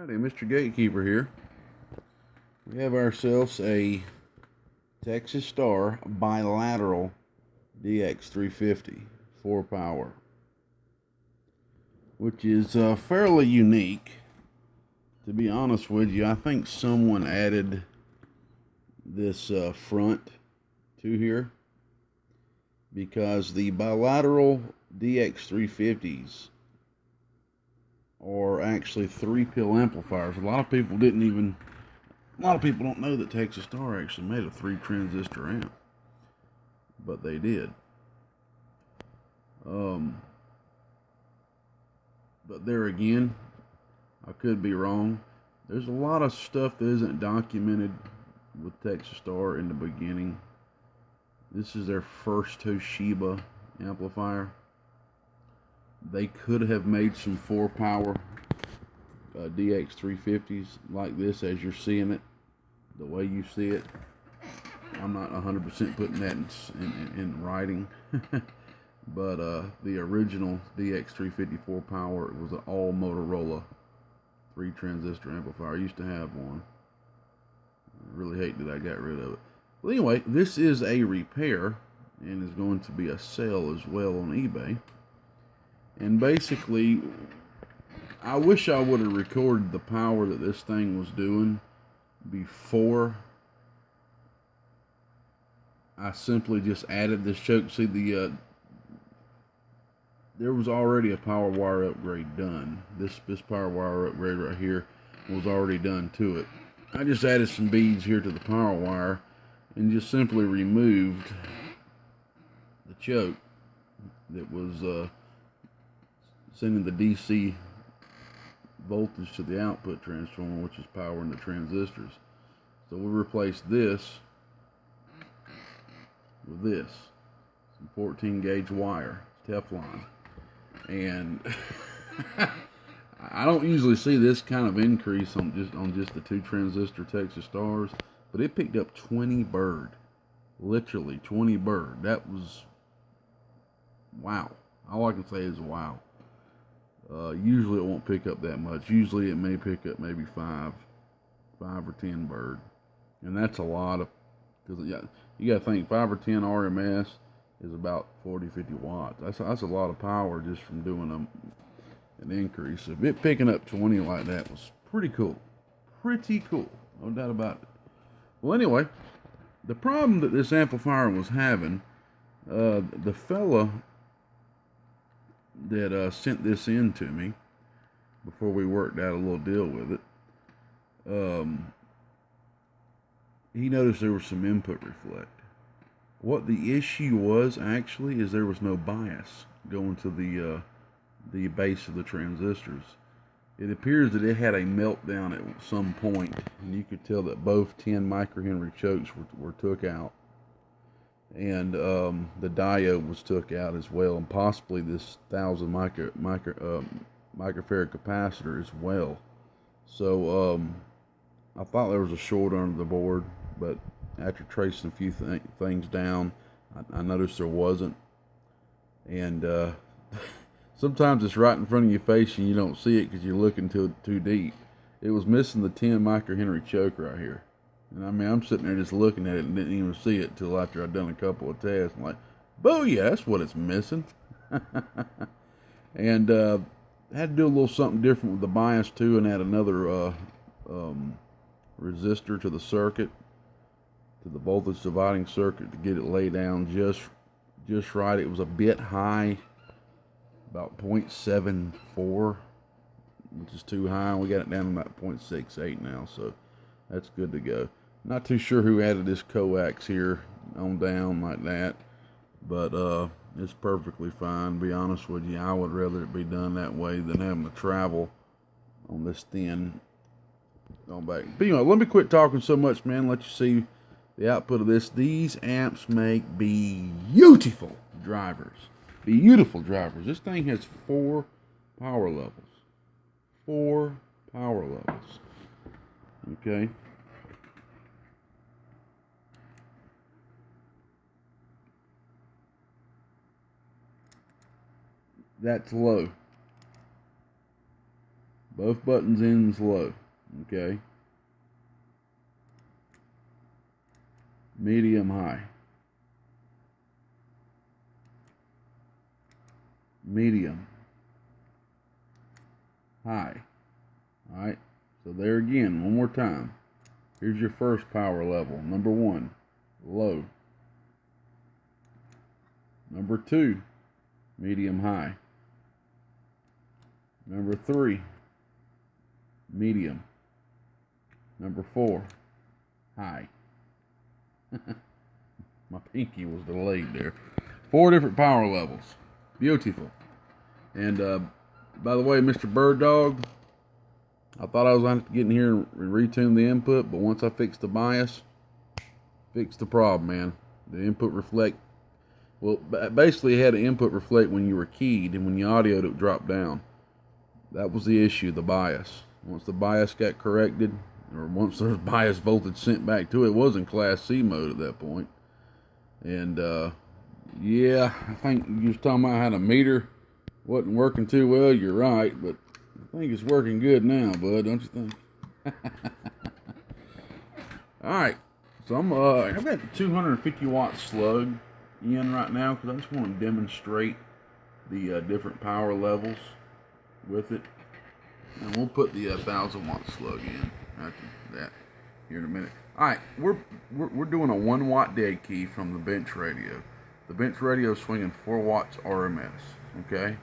Alrighty, Mr. Gatekeeper here. We have ourselves a Texas Star BI-LATERAL DX350 4 power, which is fairly unique. To be honest with you, I think someone added this front to here because the bilateral DX350s are actually 3-pill amplifiers. A lot of people don't know that Texas Star actually made a 3-transistor amp, but they did. But there again, I could be wrong. There's a lot of stuff that isn't documented with Texas Star in the beginning. This is their first Toshiba amplifier. They could have made some 4-power DX350s like this as you're seeing it, the way you see it. I'm not 100% putting that in writing. But the original DX350 4-power was an all Motorola 3-transistor amplifier. I used to have one. I really hate that I got rid of it. But anyway, this is a repair and is going to be a sale as well on eBay. And basically, I wish I would have recorded the power that this thing was doing before I simply just added this choke. See, there was already a power wire upgrade done. This power wire upgrade right here was already done to it. I just added some beads here to the power wire and just simply removed the choke that was sending the DC voltage to the output transformer, which is powering the transistors. So we'll replace this with this, some 14 gauge wire, Teflon. And I don't usually see this kind of increase on just the 2-transistor Texas Stars, but it picked up 20 bird, literally 20 bird. That was wow. All I can say is wow. Usually it won't pick up that much. Usually it may pick up maybe 5 or 10 bird, and that's a lot of, because you got to think 5 or 10 RMS is about 40-50 watts. That's a lot of power just from doing an increase. So it picking up 20 like that was pretty cool. Pretty cool, no doubt about it. Well, anyway, the problem that this amplifier was having, the fella that sent this in to me before we worked out a little deal with it, he noticed there was some input reflect. What the issue was actually is there was no bias going to the base of the transistors. It appears that it had a meltdown at some point, and you could tell that both 10 microhenry chokes were took out, and the diode was took out as well, and possibly this 1,000 microfarad capacitor as well. So I thought there was a short under the board, but after tracing a few things down, I noticed there wasn't. And sometimes it's right in front of your face and you don't see it because you're looking too deep. It was missing the 10 microhenry choke right here. And I mean, I'm sitting there just looking at it and didn't even see it until after I'd done a couple of tests. I'm like, booyah, that's what it's missing. And had to do a little something different with the bias too, and add another resistor to the circuit, to the voltage dividing circuit, to get it laid down just right. It was a bit high, about 0.74, which is too high. We got it down to about 0.68 now, so that's good to go. Not too sure who added this coax here on down like that, but it's perfectly fine. To be honest with you, I would rather it be done that way than having to travel on this thin on back. But anyway, let me quit talking so much, man. Let you see the output of this. These amps make beautiful drivers. Beautiful drivers. This thing has 4 power levels. 4 power levels. Okay. That's low. Both buttons ends low. Okay. Medium, high. Medium, high. All right. So there again, one more time. Here's your first power level. Number 1, low. Number 2, medium, high. Number 3, medium. Number 4, high. My pinky was delayed there. 4 different power levels. Beautiful. And by the way, Mr. Bird Dog, I thought I was going to have to get in here and retune the input, but once I fixed the bias, fixed the problem, man. The input reflect, well, basically it had an input reflect when you were keyed, and when you audioed, it would drop down. That was the issue, the bias. Once the bias got corrected, or once there's bias voltage sent back to it, it was in Class C mode at that point. And yeah, I think you was talking about how the meter wasn't working too well. You're right, but I think it's working good now, bud, don't you think? Alright, so I've got the 250 watt slug in right now because I just want to demonstrate the different power levels with it. And we'll put the 1000 watt slug in after that here in a minute. Alright, we're doing a 1 watt dead key from the bench radio. The bench radio is swinging 4 watts RMS, okay?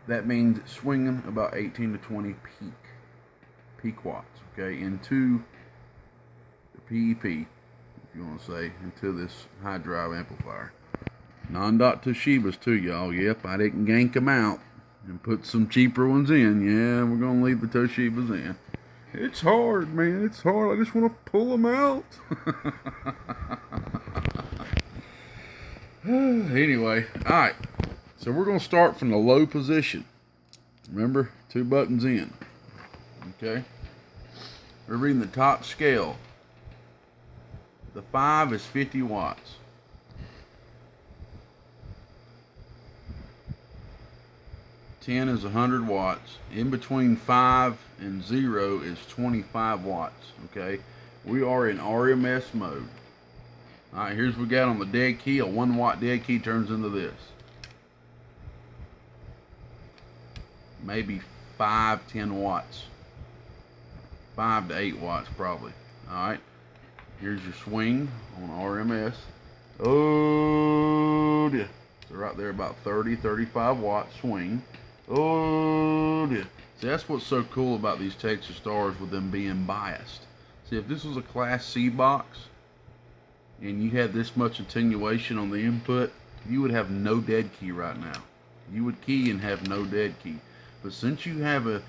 That means it's swinging about 18 to 20 peak watts, okay, into the PEP, if you want to say, into this high drive amplifier. Non-dot Toshibas too, y'all. Yep, I didn't gank them out and put some cheaper ones in. Yeah, we're going to leave the Toshibas in. It's hard, man. It's hard. I just want to pull them out. Anyway, alright. So we're going to start from the low position. Remember, 2 buttons in. Okay? We're reading the top scale. The 5 is 50 watts. 10 is 100 watts. In between 5 and 0 is 25 watts. Okay? We are in RMS mode. Alright, here's what we got on the dead key. A 1 watt dead key turns into this. Maybe 5-10 watts. 5 to 8 watts probably. Alright. Here's your swing on RMS. Oh dear. So right there about 30-35 watt swing. Oh dear. See, that's what's so cool about these Texas Stars with them being biased. See, if this was a Class C box and you had this much attenuation on the input, you would have no dead key right now. You would key and have no dead key. But since you have a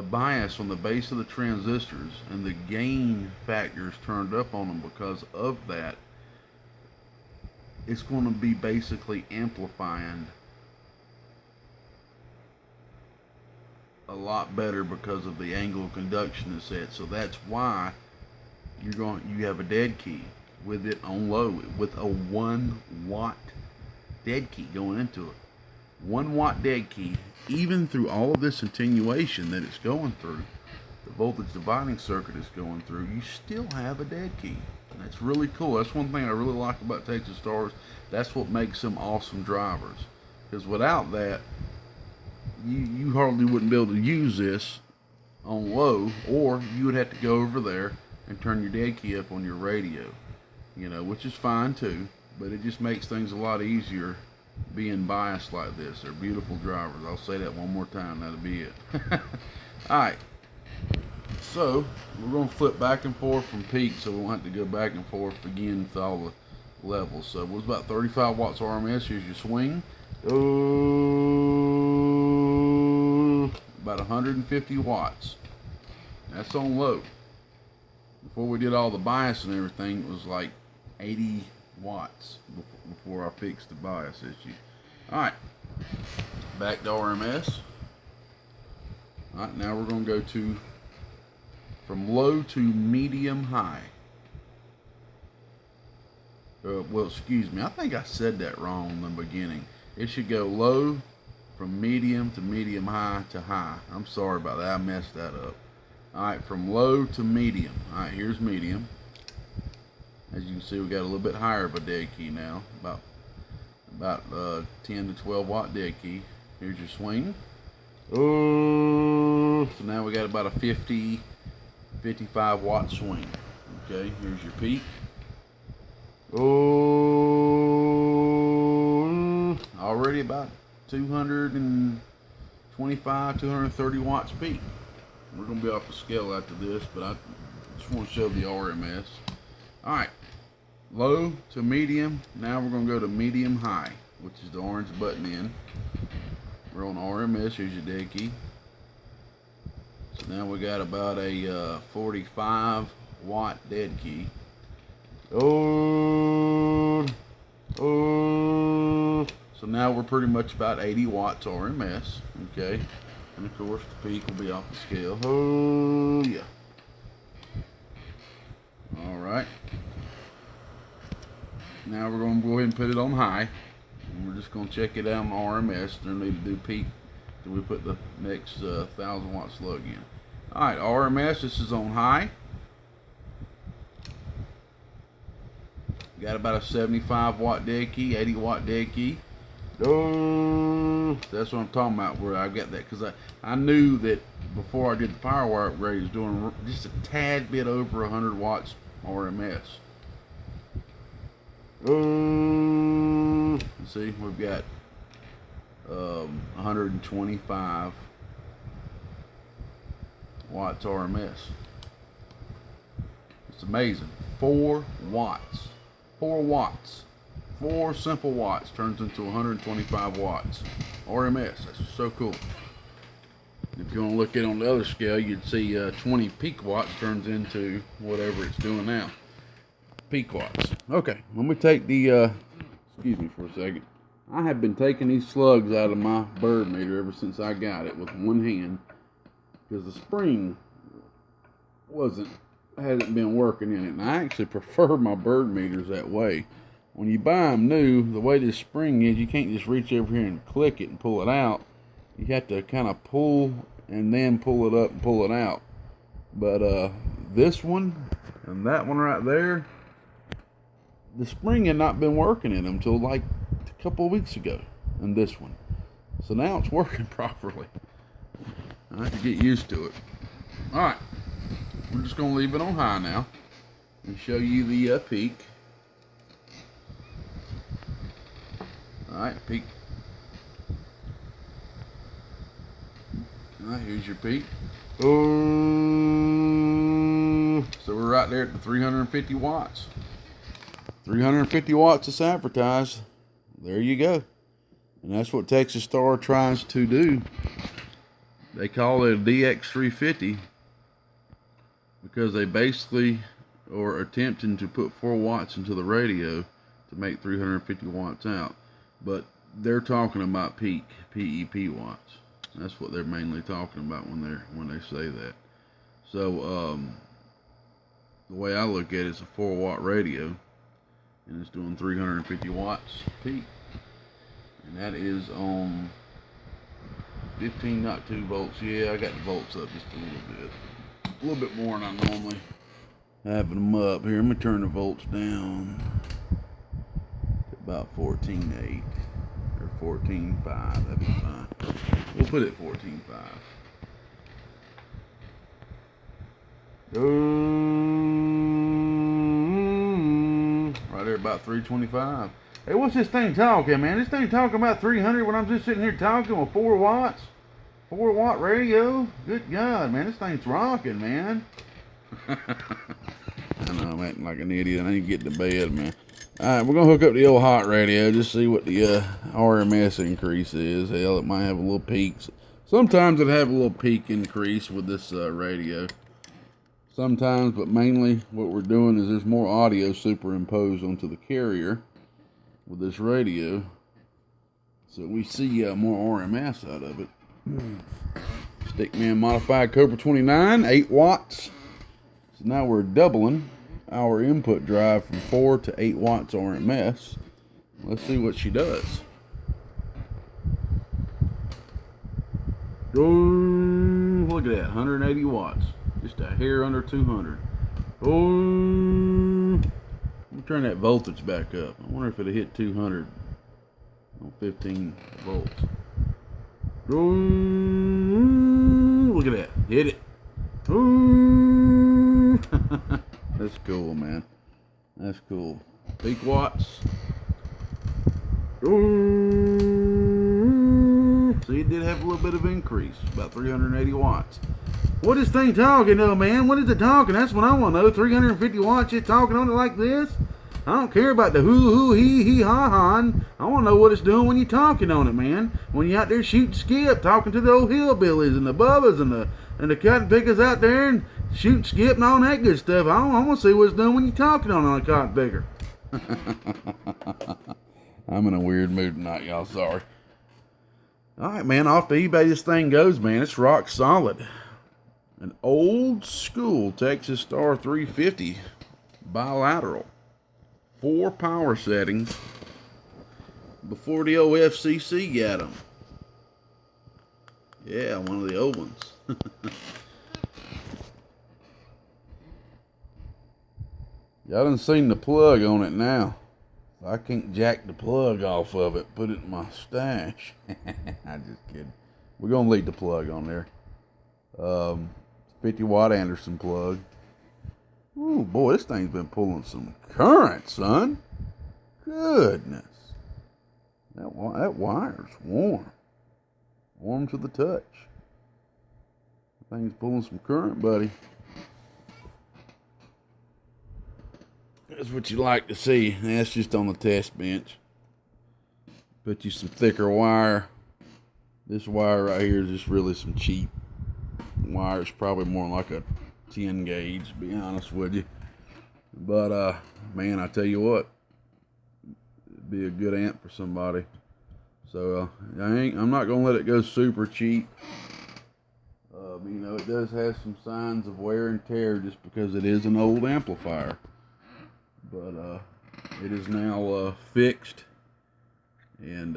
bias on the base of the transistors and the gain factors turned up on them because of that, it's going to be basically amplifying a lot better because of the angle of conduction that's set. So that's why you have a dead key with it on low with a 1 watt dead key going into it. 1 watt dead key, even through all of this attenuation that it's going through, the voltage dividing circuit is going through, you still have a dead key. And that's really cool. That's one thing I really like about Texas Stars. That's what makes them awesome drivers. Because without that, you hardly wouldn't be able to use this on low, or you would have to go over there and turn your dead key up on your radio, you know, which is fine too, but it just makes things a lot easier being biased like this. They're beautiful drivers. I'll say that one more time. That'll be it. Alright, so we're going to flip back and forth from peak, so we won't have to go back and forth again with all the levels. So it was about 35 watts RMS. Here's your swing. Oh, about 150 watts. That's on low. Before we did all the bias and everything, it was like 80 watts before I fixed the bias issue. Alright, back to RMS. Alright, now we're going to go to from low to medium high. Well, excuse me, I think I said that wrong in the beginning. It should go low from medium to medium high to high. I'm sorry about that, I messed that up. Alright, from low to medium. Alright, here's medium. As you can see, we got a little bit higher of a dead key now, about 10 to 12 watt dead key. Here's your swing. Oh, so now we got about a 50, 55 watt swing. Okay, here's your peak. Oh, already about 225, 230 watts peak. We're gonna be off the scale after this, but I just want to show the RMS. All right, low to medium. Now we're gonna go to medium high, which is the orange button in. We're on RMS. Here's your dead key. So now we got about a 45 watt dead key. Oh. So now we're pretty much about 80 watts RMS. Okay, and of course the peak will be off the scale. Oh yeah. All right. Now we're going to go ahead and put it on high. And we're just going to check it out on RMS. Then we need to do peak till we put the next 1,000 watt slug in. Alright, RMS, this is on high. Got about a 75 watt dead key, 80 watt dead key. Oh, that's what I'm talking about, where I got that, because I knew that before I did the power wire upgrade, it was doing just a tad bit over 100 watts RMS. See, we've got 125 watts RMS. It's amazing. 4 watts. 4 watts. 4 simple watts turns into 125 watts RMS. That's so cool. If you want to look at it on the other scale, you'd see 20 peak watts turns into whatever it's doing now. Peak watts. Okay, let me take the excuse me for a second. I have been taking these slugs out of my bird meter ever since I got it with one hand, because the spring hasn't been working in it, and I actually prefer my bird meters that way. When you buy them new, the way this spring is, you can't just reach over here and click it and pull it out. You have to kind of pull and then pull it up and pull it out. But this one and that one right there, the spring had not been working in them until like a couple of weeks ago, and this one. So now it's working properly. I have to get used to it. Alright, we're just going to leave it on high now and show you the peak. Alright, peak. Alright, here's your peak. Oh, so we're right there at the 350 watts. 350 watts is advertised. There you go. And that's what Texas Star tries to do. They call it a DX350 because they basically are attempting to put 4 watts into the radio to make 350 watts out. But they're talking about peak, PEP watts. That's what they're mainly talking about when they say that. So the way I look at it, it's a 4 watt radio, and it's doing 350 watts peak, and that is on 15.2 volts. Yeah, I got the volts up just a little bit more than I normally have them up. Here, let me turn the volts down to about 14.8 or 14.5. That'd be fine. We'll put it 14.5. Right there, about 325. Hey, what's this thing talking, man? This thing talking about 300 when I'm just sitting here talking with 4 watts? 4 watt radio? Good God, man, this thing's rocking, man. I know, I'm acting like an idiot. I need to get to bed, man. Alright, we're going to hook up the old hot radio, just see what the RMS increase is. Hell, it might have a little peak. Sometimes it'll have a little peak increase with this radio. Sometimes, but mainly what we're doing is there's more audio superimposed onto the carrier with this radio. So we see more RMS out of it. Stickman modified Cobra 29, 8 watts. So now we're doubling our input drive from 4 to 8 watts RMS. Let's see what she does. Oh, look at that, 180 watts. Just a hair under 200. Oh, let me turn that voltage back up. I wonder if it'll hit 200 on 15 volts. Oh, look at that, hit it. Oh, that's cool, man. That's cool. Peak watts. See, it did have a little bit of increase, about 380 watts. What is this thing talking though, man? What is it talking? That's what I want to know. 350 watts, it's talking on it like this? I don't care about the hoo, hee, ha, ha. I want to know what it's doing when you're talking on it, man. When you're out there shooting skip, talking to the old hillbillies and the bubbas and the cotton pickers out there and shooting skip and all that good stuff. I want to see what it's doing when you're talking on a cotton picker. I'm in a weird mood tonight, y'all. Sorry. All right, man. Off to eBay this thing goes, man. It's rock solid. An old school Texas Star 350 bilateral. 4 power settings before the OFCC got them. Yeah, one of the old ones. Y'all done seen the plug on it now. I can't jack the plug off of it, put it in my stash. I'm just kidding. We're going to leave the plug on there. 50 watt Anderson plug. Ooh, boy, this thing's been pulling some current, son. Goodness. That wire's warm. Warm to the touch. That thing's pulling some current, buddy. That's what you like to see. That's just on the test bench. Put you some thicker wire. This wire right here is just really some cheap wire. It's probably more like a 10 gauge, to be honest with you. But man, I tell you what, it'd be a good amp for somebody. So I'm not gonna let it go super cheap. You know, it does have some signs of wear and tear just because it is an old amplifier. But it is now fixed and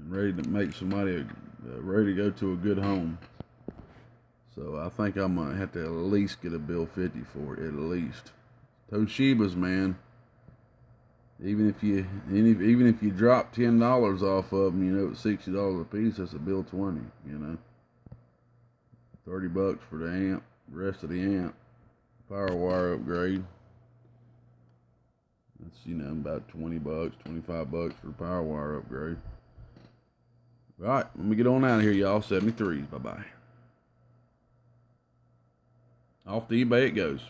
ready to make somebody ready to go to a good home. So I think I might have to at least get a bill 50 for it, at least. Toshibas, man. Even if you drop $10 off of them, you know, it's $60 a piece. That's a bill 20. You know, $30 for the amp, the rest of the amp, power wire upgrade. That's, you know, about $20, $25 for the power wire upgrade. All right, let me get on out of here, y'all. 73s. Bye bye. Off to eBay it goes.